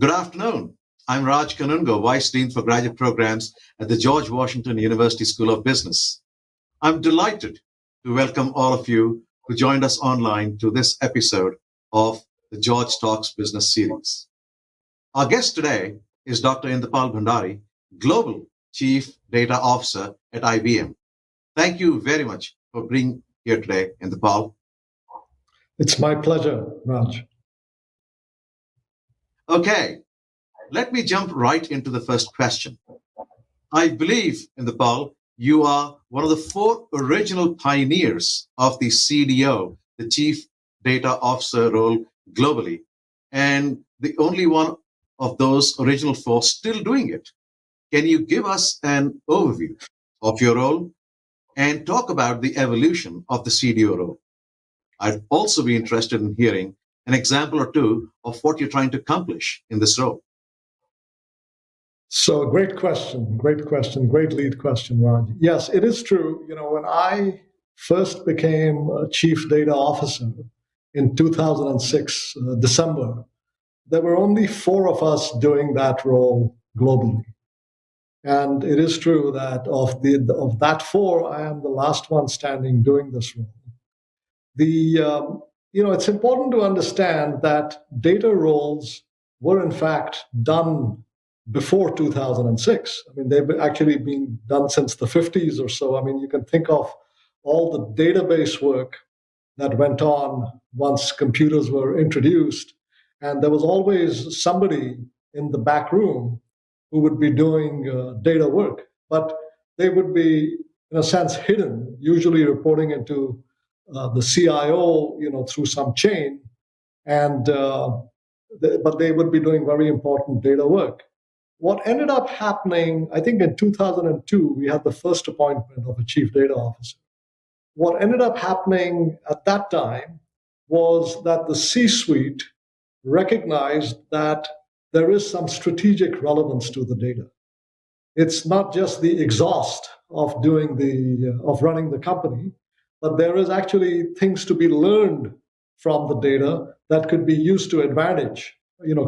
Good afternoon. I'm Raj Kanungo, Vice Dean for Graduate Programs at the George Washington University School of Business. I'm delighted to welcome all of you who joined us online to this episode of the George Talks Business Series. Our guest today is Dr. Inderpal Bhandari, Global Chief Data Officer at IBM. Thank you very much for being here today, Inderpal. It's my pleasure, Raj. Okay, let me jump right into the first question. I believe, Inderpal, you are one of the four original pioneers of the CDO, the Chief Data Officer role globally, and the only one of those original four still doing it. Can you give us an overview of your role and talk about the evolution of the CDO role? I'd also be interested in hearing an example or two of what you're trying to accomplish in this role. So, great great lead question, Raj. Yes, it is true. When I first became a chief data officer in 2006, December, there were only four of us doing that role globally. And it is true that of that four, I am the last one standing doing this role. It's important to understand that data roles were in fact done before 2006. I mean, they've actually been done since the 50s or so. I mean, you can think of all the database work that went on once computers were introduced. And there was always somebody in the back room who would be doing data work. But they would be, in a sense, hidden, usually reporting into the CIO, through some chain, and but they would be doing very important data work. What ended up happening, I think in 2002, we had the first appointment of a chief data officer. What ended up happening at that time was that the C-suite recognized that there is some strategic relevance to the data. It's not just the exhaust of running the company, but there is actually things to be learned from the data that could be used to advantage,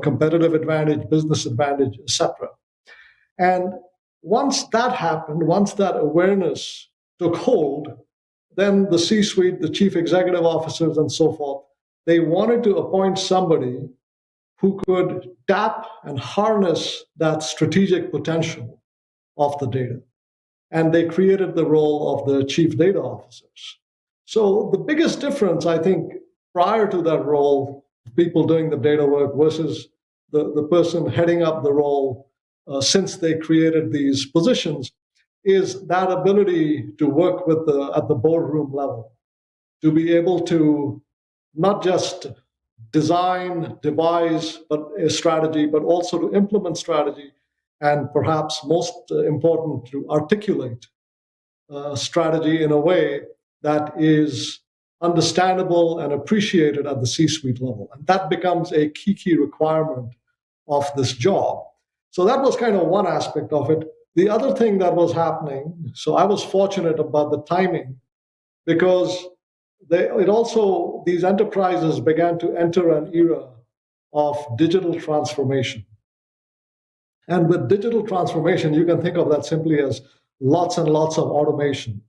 competitive advantage, business advantage, etc. And once that happened, once that awareness took hold, then the C-suite, the chief executive officers and so forth, they wanted to appoint somebody who could tap and harness that strategic potential of the data. And they created the role of the chief data officers. So the biggest difference, I think, prior to that role, people doing the data work versus the person heading up the role since they created these positions, is that ability to work at the boardroom level, to be able to not just design, devise a strategy, but also to implement strategy, and perhaps most important, to articulate strategy in a way that is understandable and appreciated at the C-suite level. And that becomes a key requirement of this job. So that was kind of one aspect of it. The other thing that was happening, so I was fortunate about the timing, because these enterprises began to enter an era of digital transformation. And with digital transformation, you can think of that simply as lots and lots of automation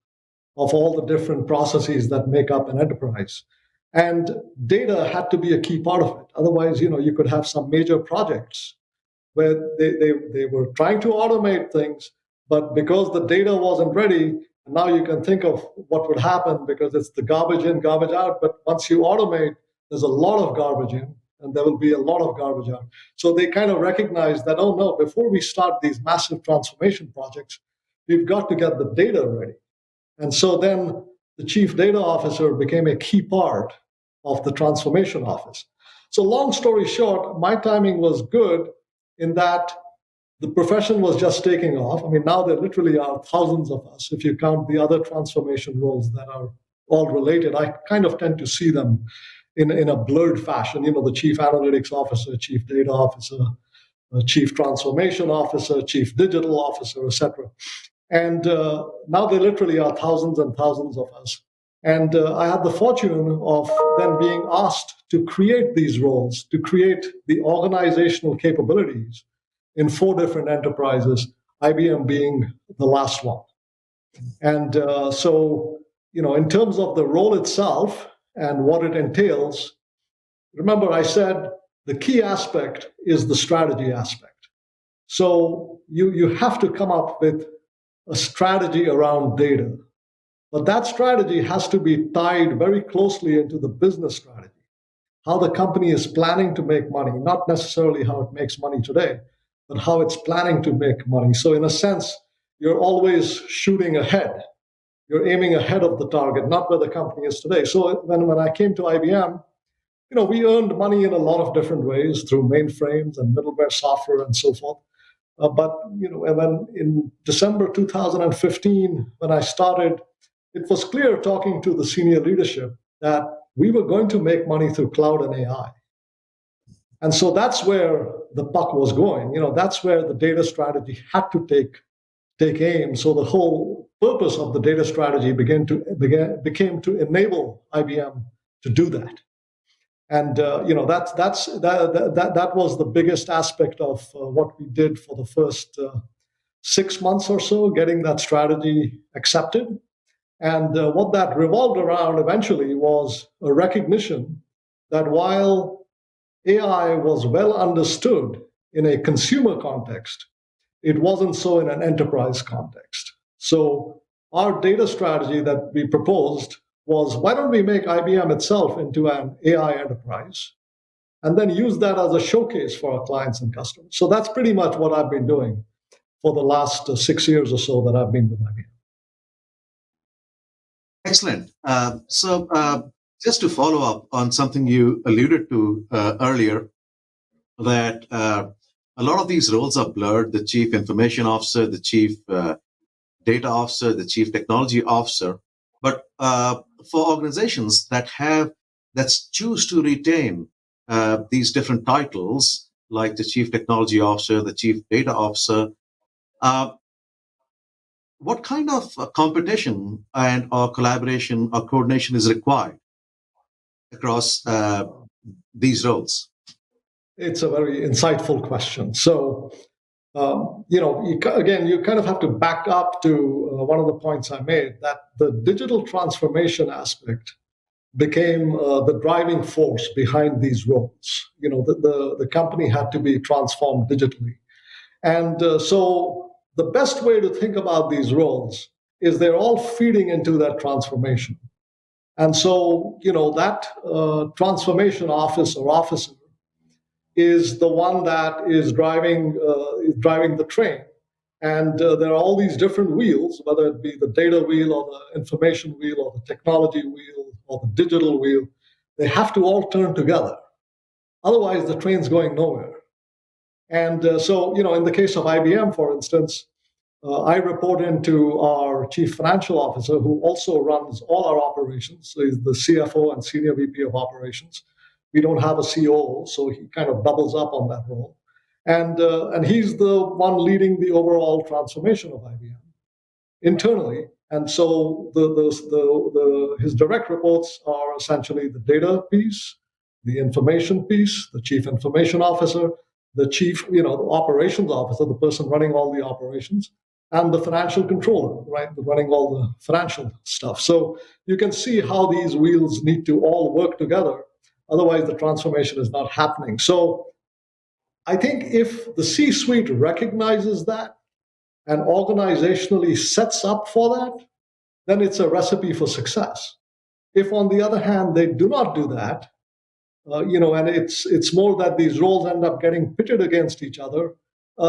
of all the different processes that make up an enterprise. And data had to be a key part of it. Otherwise, you could have some major projects where they were trying to automate things, but because the data wasn't ready, now you can think of what would happen, because it's the garbage in, garbage out. But once you automate, there's a lot of garbage in, and there will be a lot of garbage out. So they kind of recognize that, oh no, before we start these massive transformation projects, we've got to get the data ready. And so then the chief data officer became a key part of the transformation office. So long story short, my timing was good in that the profession was just taking off. I mean, now there literally are thousands of us. If you count the other transformation roles that are all related, I kind of tend to see them in a blurred fashion. The chief analytics officer, chief data officer, chief transformation officer, chief digital officer, etc. And now there literally are thousands and thousands of us. And I had the fortune of then being asked to create these roles, to create the organizational capabilities in 4 different enterprises, IBM being the last one. And in terms of the role itself and what it entails, remember I said the key aspect is the strategy aspect. So you have to come up with a strategy around data. But that strategy has to be tied very closely into the business strategy, how the company is planning to make money, not necessarily how it makes money today, but how it's planning to make money. So, in a sense, you're always shooting ahead. You're aiming ahead of the target, not where the company is today. So, when I came to IBM, we earned money in a lot of different ways through mainframes and middleware software and so forth. But and then in December 2015, when I started, it was clear talking to the senior leadership that we were going to make money through cloud and AI. And so that's where the puck was going. That's where the data strategy had to take aim. So the whole purpose of the data strategy became to enable IBM to do that. And that was the biggest aspect of what we did for the first 6 months or so, getting that strategy accepted. And what that revolved around eventually was a recognition that while AI was well understood in a consumer context, it wasn't so in an enterprise context. So our data strategy that we proposed was, why don't we make IBM itself into an AI enterprise and then use that as a showcase for our clients and customers? So that's pretty much what I've been doing for the last 6 years or so that I've been with IBM. Excellent. Just to follow up on something you alluded to earlier, that a lot of these roles are blurred: the chief information officer, the chief data officer, the chief technology officer. But for organizations that choose to retain these different titles, like the chief technology officer, the chief data officer, what kind of competition or collaboration or coordination is required across these roles? It's a very insightful question. So, you kind of have to back up to one of the points I made, that the digital transformation aspect became the driving force behind these roles. The company had to be transformed digitally. And so the best way to think about these roles is they're all feeding into that transformation. And so, that transformation office or officer is the one that is driving the train. And there are all these different wheels, whether it be the data wheel or the information wheel or the technology wheel or the digital wheel. They have to all turn together. Otherwise, the train's going nowhere. And in the case of IBM, for instance, I report into our chief financial officer, who also runs all our operations. So he's the CFO and senior VP of operations. We don't have a COO, so he kind of doubles up on that role. And he's the one leading the overall transformation of IBM internally. And so his direct reports are essentially the data piece, the information piece, the chief information officer, the chief, the operations officer, the person running all the operations, and the financial controller, right, running all the financial stuff. So you can see how these wheels need to all work together. Otherwise, the transformation is not happening. So I think if the C-suite recognizes that and organizationally sets up for that, then it's a recipe for success. If, on the other hand, they do not do that, and it's more that these roles end up getting pitted against each other,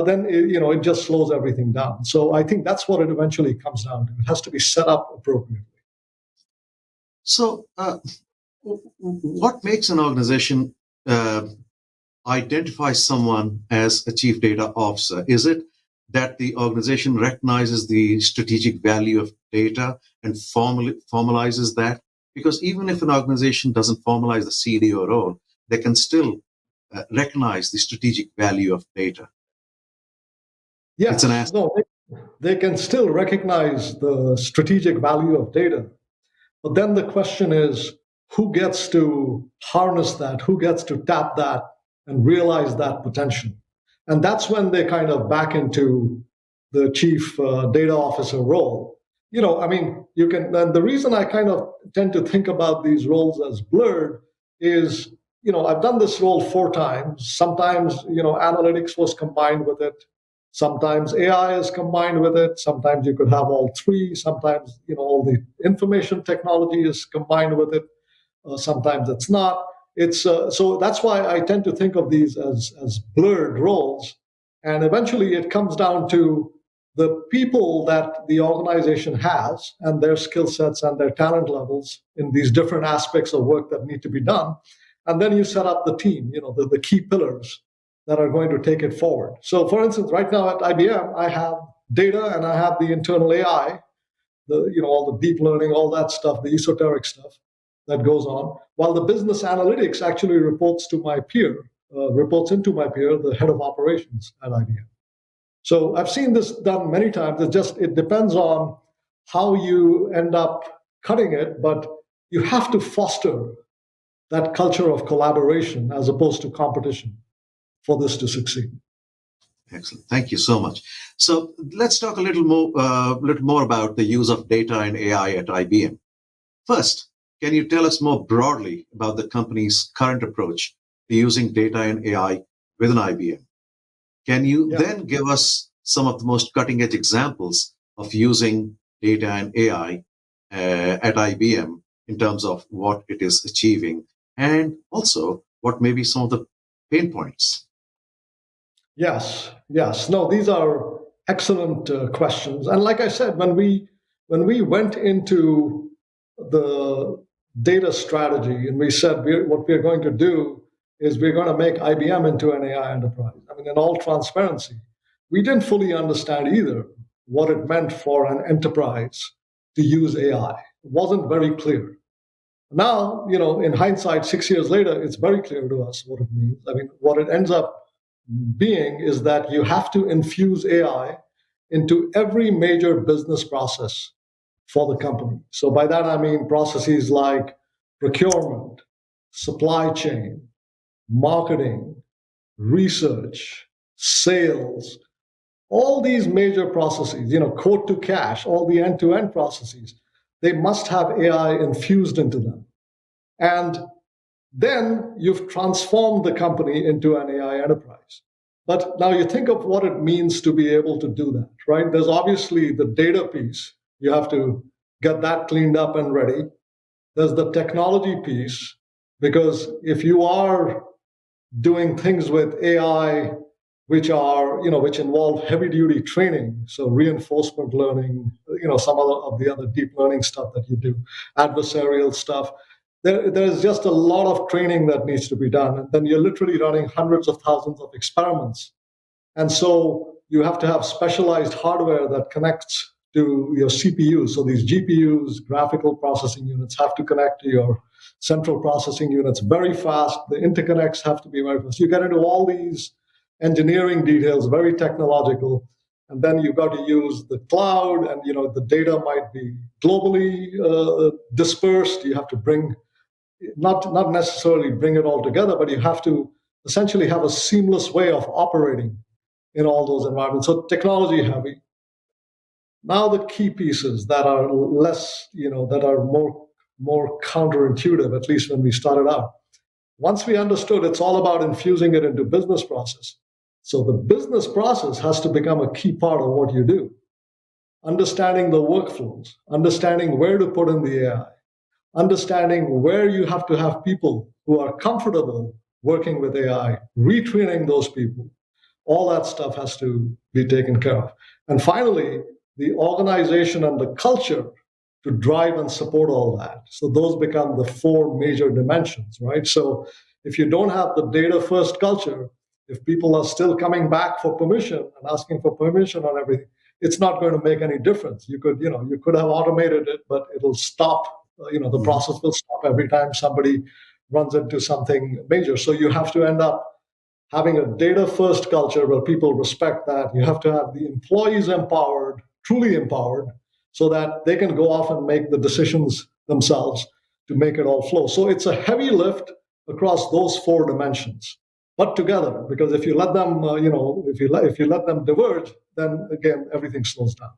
then it just slows everything down. So I think that's what it eventually comes down to. It has to be set up appropriately. So what makes an organization identify someone as a chief data officer? Is it that the organization recognizes the strategic value of data and formalizes that? Because even if an organization doesn't formalize the CDO role, they can still recognize the strategic value of data. Yes, they can still recognize the strategic value of data. But then the question is, who gets to harness that? Who gets to tap that and realize that potential? And that's when they kind of back into the chief data officer role. I mean, you can, and the reason I kind of tend to think about these roles as blurred is, I've done this role 4 times. Sometimes, analytics was combined with it. Sometimes AI is combined with it. Sometimes you could have all three. Sometimes, all the information technology is combined with it. Sometimes it's not. So that's why I tend to think of these as blurred roles. And eventually it comes down to the people that the organization has and their skill sets and their talent levels in these different aspects of work that need to be done. And then you set up the team, the key pillars that are going to take it forward. So for instance, right now at IBM, I have data and I have the internal AI, all the deep learning, all that stuff, the esoteric stuff that goes on, while the business analytics actually reports into my peer, the head of operations at IBM. So I've seen this done many times. It depends on how you end up cutting it, but you have to foster that culture of collaboration as opposed to competition for this to succeed. Excellent. Thank you so much. So let's talk a little more about the use of data and AI at IBM. First, can you tell us more broadly about the company's current approach to using data and AI within IBM? Can you then give us some of the most cutting-edge examples of using data and AI at IBM in terms of what it is achieving, and also what may be some of the pain points? Yes. No, these are excellent questions. And like I said, when we went into the data strategy and we said what we're going to do is we're going to make IBM into an AI enterprise. I mean, in all transparency, we didn't fully understand either what it meant for an enterprise to use AI. It wasn't very clear. Now, in hindsight, 6 years later, it's very clear to us what it means. I mean, what it ends up being is that you have to infuse AI into every major business process for the company. So by that, I mean processes like procurement, supply chain, marketing, research, sales, all these major processes, quote to cash, all the end-to-end processes, they must have AI infused into them. And then you've transformed the company into an AI enterprise. But now you think of what it means to be able to do that, right? There's obviously the data piece. You have to get that cleaned up and ready. There's the technology piece, because if you are doing things with AI which involve heavy duty training, so reinforcement learning, some of the other deep learning stuff that you do, adversarial stuff, there's just a lot of training that needs to be done. And then you're literally running hundreds of thousands of experiments. And so you have to have specialized hardware that connects to your CPUs. So these GPUs, graphical processing units, have to connect to your central processing units very fast. The interconnects have to be very fast. You get into all these engineering details, very technological. And then you've got to use the cloud, and the data might be globally dispersed. You have to bring not necessarily bring it all together, but you have to essentially have a seamless way of operating in all those environments. So technology heavy. Now the key pieces that are less, that are more counterintuitive, at least when we started out. Once we understood it's all about infusing it into business process. So the business process has to become a key part of what you do. Understanding the workflows, understanding where to put in the AI, understanding where you have to have people who are comfortable working with AI, retraining those people, all that stuff has to be taken care of. And finally, the organization and the culture to drive and support all that. So those become the 4 major dimensions, right? So if you don't have the data first culture, if people are still coming back for permission and asking for permission on everything, it's not going to make any difference. You could have automated it, but it'll stop. The process will stop every time somebody runs into something major. So you have to end up having a data first culture where people respect that. You have to have the employees empowered, truly empowered, so that they can go off and make the decisions themselves to make it all flow. So it's a heavy lift across those four dimensions, but together, because if you let them, if you let them diverge, then again everything slows down.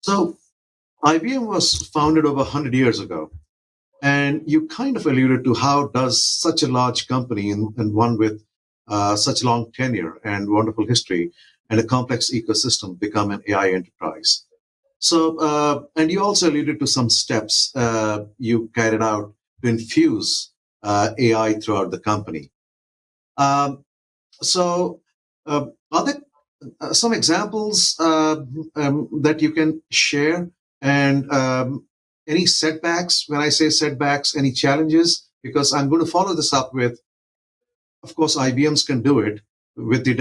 So IBM was founded over 100 years ago. And you kind of alluded to how does such a large company and one with such long tenure and wonderful history and a complex ecosystem become an AI enterprise. So, and you also alluded to some steps you carried out to infuse AI throughout the company. So, are there some examples that you can share? And any setbacks? When I say setbacks, any challenges? Because I'm going to follow this up with, of course, IBMs can do it with the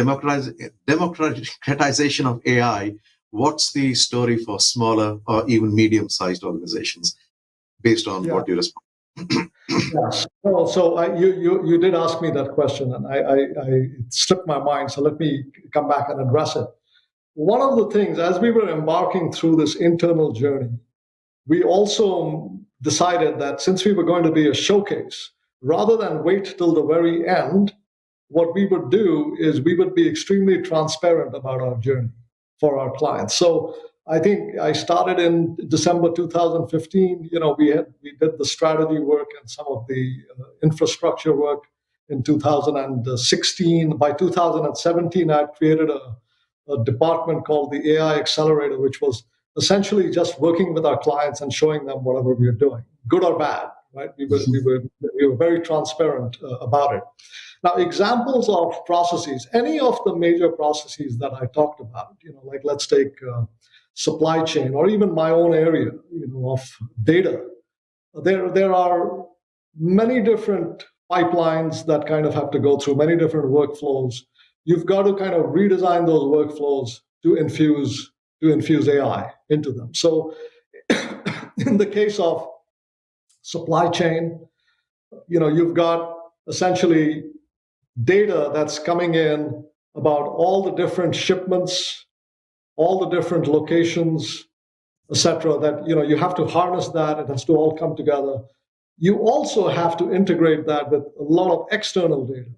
democratization of AI. What's the story for smaller or even medium-sized organizations, based on what you respond? Yes. You did ask me that question, and it slipped my mind. So let me come back and address it. One of the things, as we were embarking through this internal journey, we also decided that since we were going to be a showcase, rather than wait till the very end, what we would do is we would be extremely transparent about our journey for our clients. So I think I started in December 2015. We did the strategy work and some of the infrastructure work in 2016. By 2017, I created a department called the AI Accelerator, which was essentially just working with our clients and showing them whatever we are doing, good or bad. Right? We were very transparent about it. Now, examples of processes, any of the major processes that I talked about, like let's take supply chain or even my own area, of data. There are many different pipelines that kind of have to go through many different workflows. You've got to kind of redesign those workflows to infuse AI into them. So in the case of supply chain, you've got essentially data that's coming in about all the different shipments, all the different locations, etc. That you have to harness that. It has to all come together. You also have to integrate that with a lot of external data.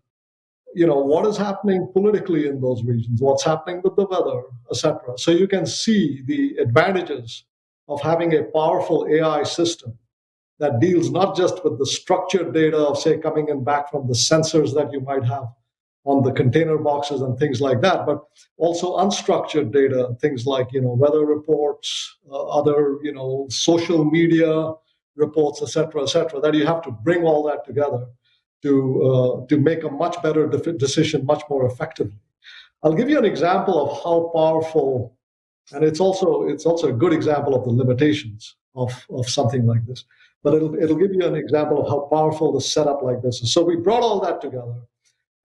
What is happening politically in those regions, what's happening with the weather, etc. So you can see the advantages of having a powerful AI system that deals not just with the structured data of, say, coming in back from the sensors that you might have on the container boxes and things like that, but also unstructured data, things like weather reports, other social media reports, etc., that you have to bring all that together to make a much better decision, much more effectively. I'll give you an example of how powerful, and it's also a good example of the limitations of something like this. But it'll give you an example of how powerful the setup like this is. So we brought all that together,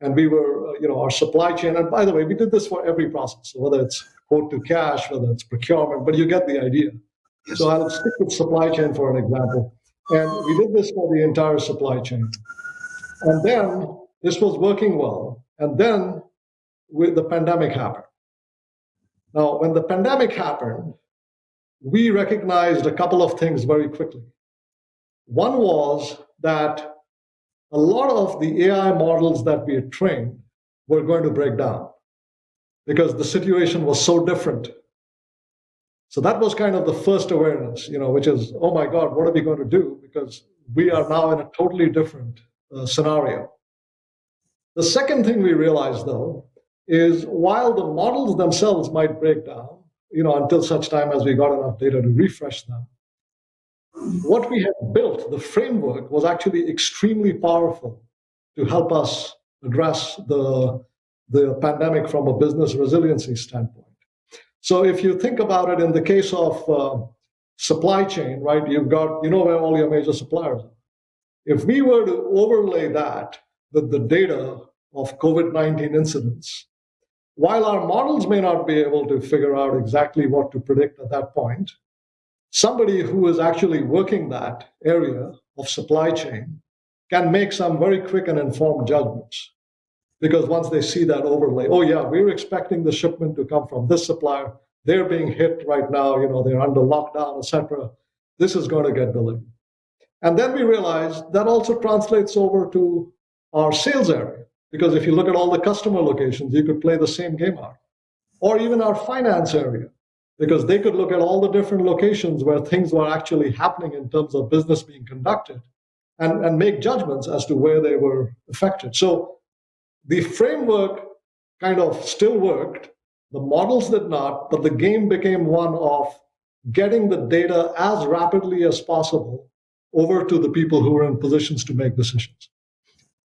and we were, our supply chain. And by the way, we did this for every process, so whether it's quote to cash, whether it's procurement, but you get the idea. Yes. So I'll stick with supply chain for an example. And we did this for the entire supply chain. And then this was working well. And then the pandemic happened. Now, when the pandemic happened, we recognized a couple of things very quickly. One was that a lot of the AI models that we had trained were going to break down because the situation was so different. So that was kind of the first awareness, which is, oh my God, what are we going to do? Because we are now in a totally different scenario. The second thing we realized, though, is while the models themselves might break down, until such time as we got enough data to refresh them, what we had built, the framework, was actually extremely powerful to help us address the pandemic from a business resiliency standpoint. So if you think about it in the case of supply chain, right, you've got, where all your major suppliers are. If we were to overlay that with the data of COVID-19 incidents, while our models may not be able to figure out exactly what to predict at that point, somebody who is actually working that area of supply chain can make some very quick and informed judgments. Because once they see that overlay, oh yeah, we're expecting the shipment to come from this supplier. They're being hit right now, they're under lockdown, etc. this is going to get delayed. And then we realized that also translates over to our sales area, because if you look at all the customer locations, you could play the same game out. Or even our finance area, because they could look at all the different locations where things were actually happening in terms of business being conducted and make judgments as to where they were affected. So the framework kind of still worked, the models did not, but the game became one of getting the data as rapidly as possible over to the people who were in positions to make decisions.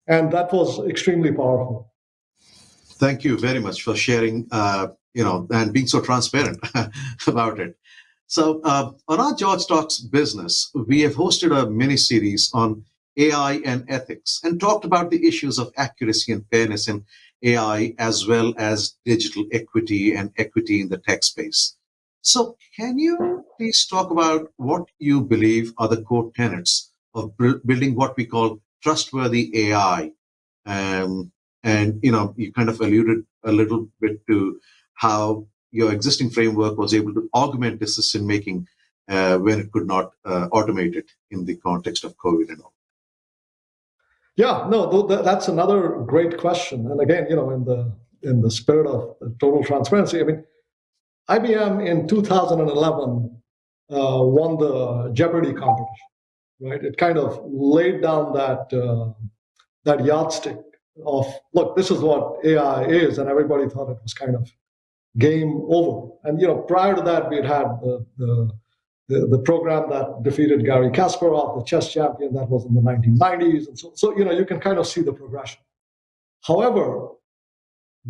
And that was extremely powerful. Thank you very much for sharing, and being so transparent about it. So on our George Talks business, we have hosted a mini series on AI and ethics and talked about the issues of accuracy and fairness in AI, as well as digital equity and equity in the tech space. So can you please talk about what you believe are the core tenets of building what we call trustworthy AI? And you kind of alluded a little bit to how your existing framework was able to augment decision making when it could not automate it in the context of COVID and all. Yeah, no, that's another great question. And again, in the spirit of total transparency, I mean, IBM in 2011 won the Jeopardy competition, right? It kind of laid down that yardstick of, look, this is what AI is, and everybody thought it was kind of game over. And prior to that, we had the program that defeated Gary Kasparov, the chess champion, that was in the 1990s, and so you can kind of see the progression. However,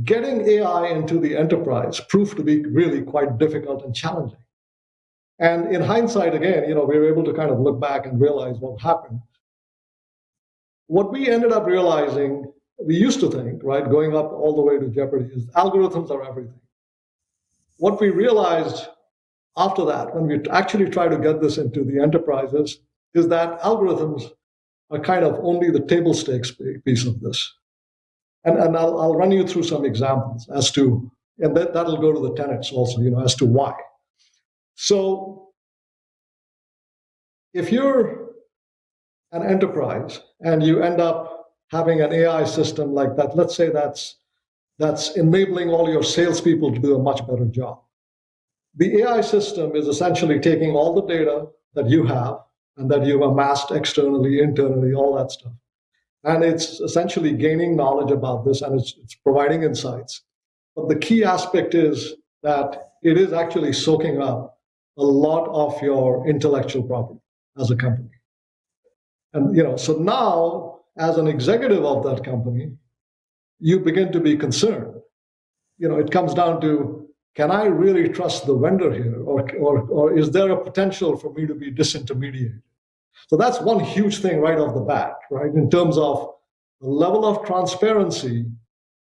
getting AI into the enterprise proved to be really quite difficult and challenging. And in hindsight, again, we were able to kind of look back and realize what happened. What we ended up realizing, we used to think, right, going up all the way to Jeopardy, is algorithms are everything. What we realized after that, when we actually try to get this into the enterprises, is that algorithms are kind of only the table stakes piece of this. And I'll run you through some examples as to, and that'll go to the tenets also, as to why. So if you're an enterprise and you end up having an AI system like that, let's say that's enabling all your salespeople to do a much better job. The AI system is essentially taking all the data that you have and that you've amassed externally, internally, all that stuff. And it's essentially gaining knowledge about this, and it's providing insights. But the key aspect is that it is actually soaking up a lot of your intellectual property as a company. And so now, as an executive of that company, you begin to be concerned. It comes down to, can I really trust the vendor here, or is there a potential for me to be disintermediated? So that's one huge thing right off the bat, right? In terms of the level of transparency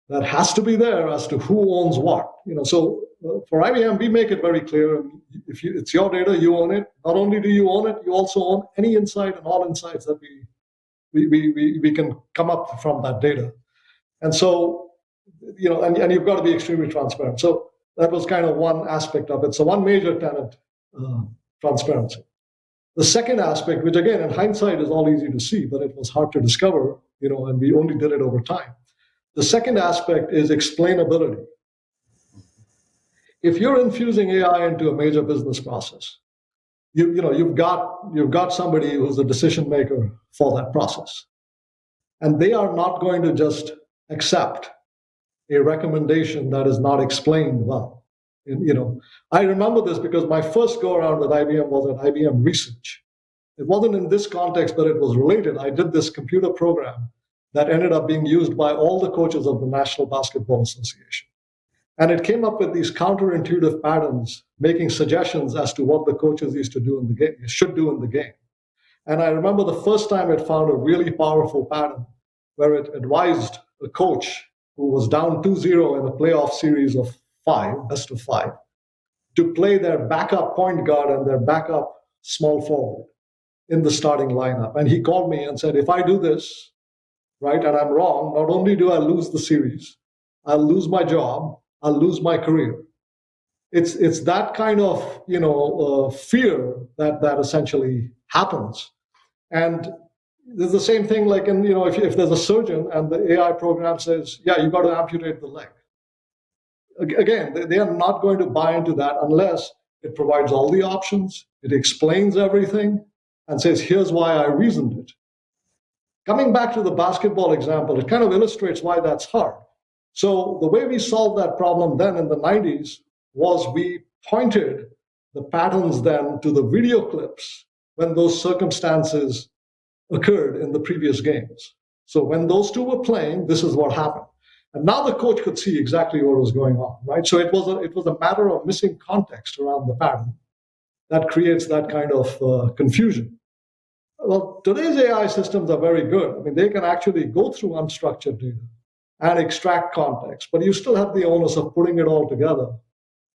that has to be there as to who owns what. So for IBM, we make it very clear: if it's your data, you own it. Not only do you own it, you also own any insight and all insights that we can come up from that data. And so, and you've got to be extremely transparent. So that was kind of one aspect of it. So one major tenet, transparency. The second aspect, which again, in hindsight is all easy to see, but it was hard to discover, and we only did it over time. The second aspect is explainability. If you're infusing AI into a major business process, you've got somebody who's the decision maker for that process. And they are not going to just accept a recommendation that is not explained well. I remember this because my first go around with IBM was at IBM Research. It wasn't in this context, but it was related. I did this computer program that ended up being used by all the coaches of the National Basketball Association. And it came up with these counterintuitive patterns, making suggestions as to what the coaches should do in the game. And I remember the first time it found a really powerful pattern where it advised a coach who was down 2-0 in a playoff series of 5, best of 5, to play their backup point guard and their backup small forward in the starting lineup. And he called me and said, if I do this, right, and I'm wrong, not only do I lose the series, I'll lose my job, I'll lose my career. it's that kind of fear that essentially happens. And there's the same thing like if there's a surgeon and the AI program says, yeah, you got to amputate the leg. Again, they are not going to buy into that unless it provides all the options, it explains everything, and says, here's why I reasoned it. Coming back to the basketball example, it kind of illustrates why that's hard. So the way we solved that problem then in the 90s was we pointed the patterns then to the video clips when those circumstances occurred in the previous games. So when those two were playing, this is what happened. And now the coach could see exactly what was going on, right? So it was a matter of missing context around the pattern that creates that kind of confusion. Well, today's AI systems are very good. I mean, they can actually go through unstructured data and extract context, but you still have the onus of putting it all together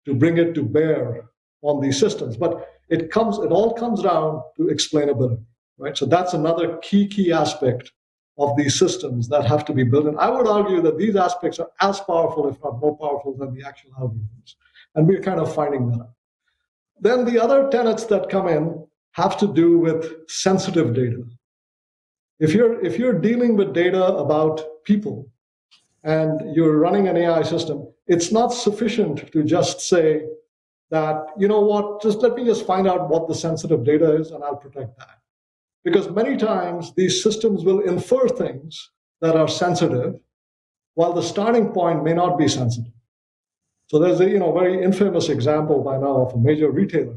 to bring it to bear on these systems. But it all comes down to explainability, right? So that's another key aspect of these systems that have to be built. And I would argue that these aspects are as powerful, if not more powerful, than the actual algorithms. And we're kind of finding that out. Then the other tenets that come in have to do with sensitive data. If you're dealing with data about people and you're running an AI system, it's not sufficient to just say that, you know what, let me find out what the sensitive data is and I'll protect that. Because many times these systems will infer things that are sensitive while the starting point may not be sensitive. So there's a very infamous example by now of a major retailer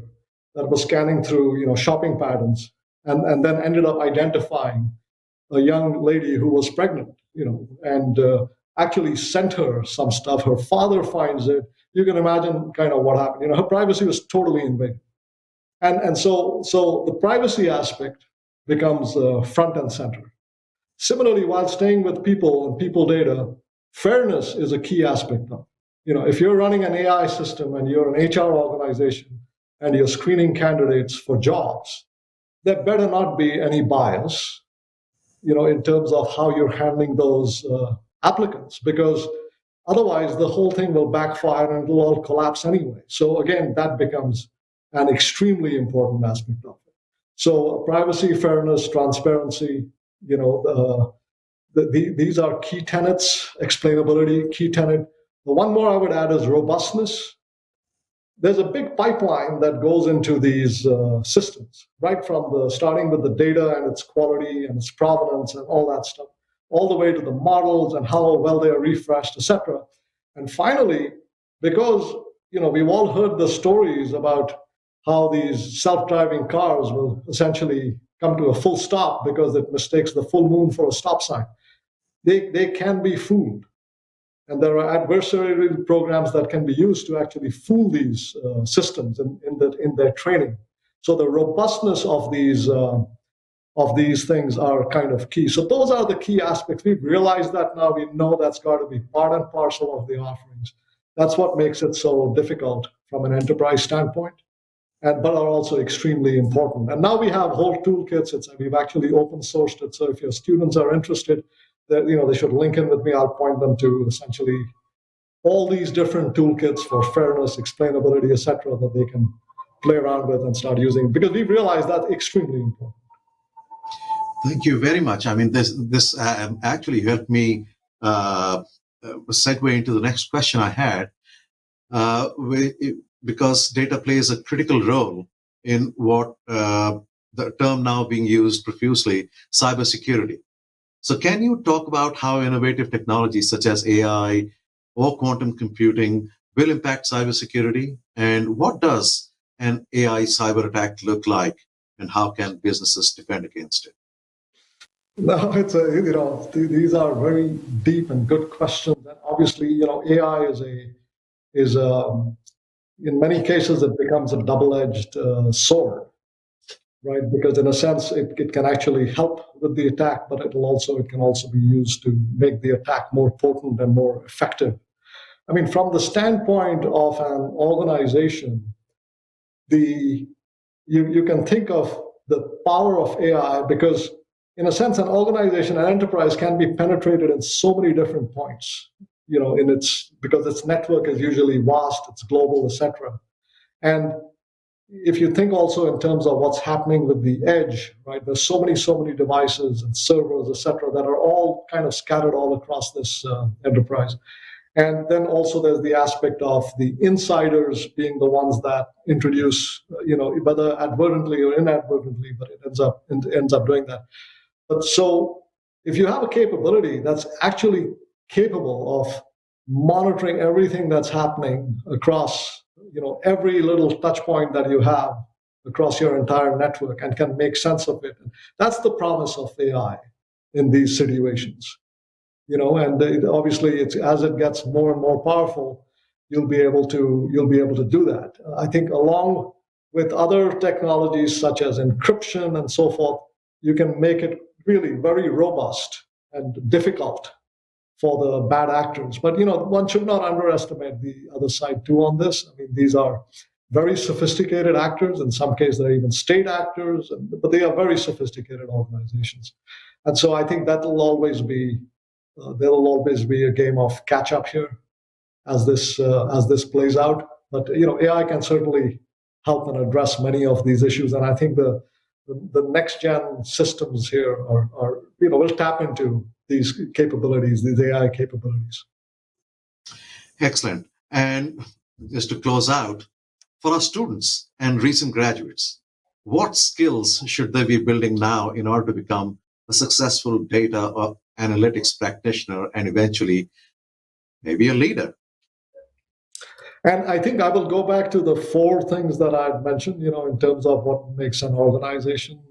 that was scanning through shopping patterns and then ended up identifying a young lady who was pregnant, and actually sent her some stuff. Her father finds it. You can imagine kind of what happened. Her privacy was totally invaded. And so the privacy aspect becomes front and center. Similarly, while staying with people and people data, fairness is a key aspect of it. If you're running an AI system and you're an HR organization and you're screening candidates for jobs, there better not be any bias, in terms of how you're handling those applicants, because otherwise the whole thing will backfire and it'll all collapse anyway. So again, that becomes an extremely important aspect of it. So privacy, fairness, transparency, these are key tenets. Explainability, key tenet. The one more I would add is robustness. There's a big pipeline that goes into these systems, right from starting with the data and its quality and its provenance and all that stuff, all the way to the models and how well they are refreshed, etc. And finally, because we've all heard the stories about how these self-driving cars will essentially come to a full stop because it mistakes the full moon for a stop sign. They can be fooled. And there are adversarial programs that can be used to actually fool these systems in their training. So the robustness of these things are kind of key. So those are the key aspects. We've realized that now. We know that's got to be part and parcel of the offerings. That's what makes it so difficult from an enterprise standpoint, but are also extremely important. And now we have whole toolkits. We've actually open sourced it. So if your students are interested, they should link in with me. I'll point them to essentially all these different toolkits for fairness, explainability, etc., that they can play around with and start using, because we've realized that's extremely important. Thank you very much. I mean, this actually helped me segue into the next question I had, because data plays a critical role in what the term now being used profusely, cybersecurity. So can you talk about how innovative technologies such as AI or quantum computing will impact cybersecurity? And what does an AI cyber attack look like? And how can businesses defend against it? No, these are very deep and good questions. And obviously, AI is in many cases it becomes a double-edged sword. Right, because in a sense it can actually help with the attack, but it can also be used to make the attack more potent and more effective. I mean, from the standpoint of an organization, you can think of the power of AI, because in a sense an organization, an enterprise can be penetrated in so many different points. in its, because its network is usually vast, it's global, etc. And if you think also in terms of what's happening with the edge, right? There's so many devices and servers, etc., that are all kind of scattered all across this enterprise. And then also there's the aspect of the insiders being the ones that introduce, whether advertently or inadvertently, but it ends up doing that. But so if you have a capability that's actually capable of monitoring everything that's happening across, every little touch point that you have across your entire network and can make sense of it, that's the promise of AI in these situations. And obviously, it's as it gets more and more powerful, you'll be able to do that. I think along with other technologies such as encryption and so forth, you can make it really very robust and difficult for the bad actors. But one should not underestimate the other side too on this. I mean, these are very sophisticated actors. In some cases, they're even state actors, but they are very sophisticated organizations. And so I think that will always be there will always be a game of catch up here as this plays out. But AI can certainly help and address many of these issues, and I think the next gen systems here are will tap into these capabilities, these AI capabilities. Excellent. And just to close out, for our students and recent graduates, what skills should they be building now in order to become a successful data or analytics practitioner and eventually maybe a leader? And I think I will go back to the four things that I'd mentioned, in terms of what makes an organization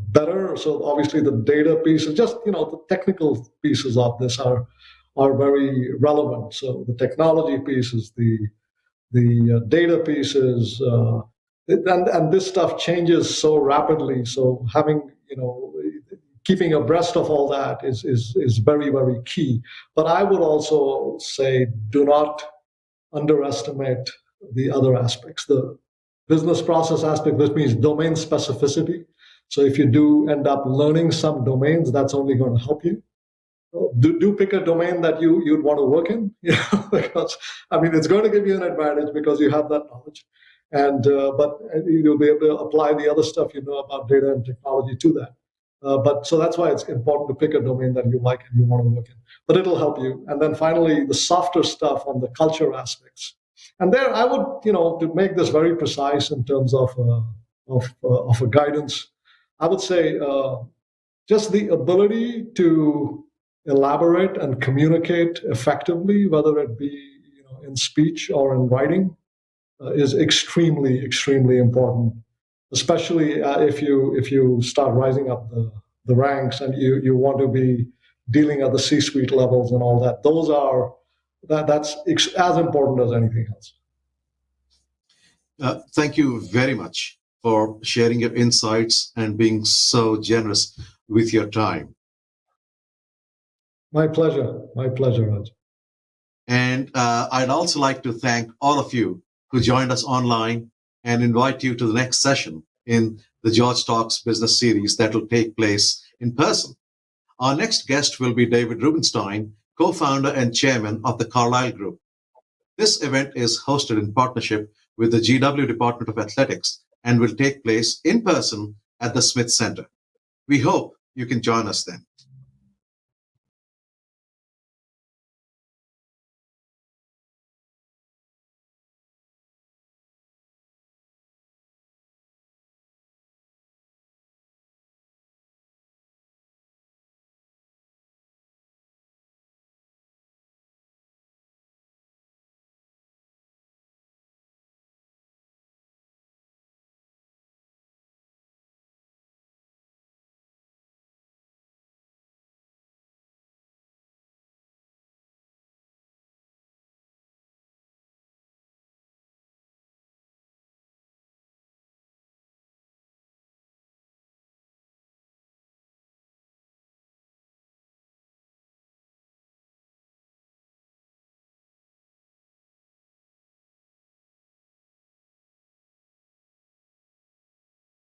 better. So obviously the data piece, just the technical pieces of this are very relevant. So the technology pieces, the data pieces, and this stuff changes so rapidly. So having keeping abreast of all that is very, very key. But I would also say do not underestimate the other aspects. The business process aspect, which means domain specificity. So if you do end up learning some domains, that's only going to help you. Do pick a domain that you'd want to work in, because it's going to give you an advantage because you have that knowledge, and but you'll be able to apply the other stuff about data and technology to that. But so that's why it's important to pick a domain that you like and you want to work in. But it'll help you. And then finally, the softer stuff on the culture aspects. And there, I would, to make this very precise in terms of a guidance, I would say just the ability to elaborate and communicate effectively, whether it be in speech or in writing, is extremely, extremely important. Especially if you start rising up the ranks and you want to be dealing at the C-suite levels and all that. That's as important as anything else. Thank you very much for sharing your insights and being so generous with your time. My pleasure, Raj. And I'd also like to thank all of you who joined us online and invite you to the next session in the George Talks business series that will take place in person. Our next guest will be David Rubenstein, co-founder and chairman of the Carlyle Group. This event is hosted in partnership with the GW Department of Athletics and will take place in person at the Smith Center. We hope you can join us then.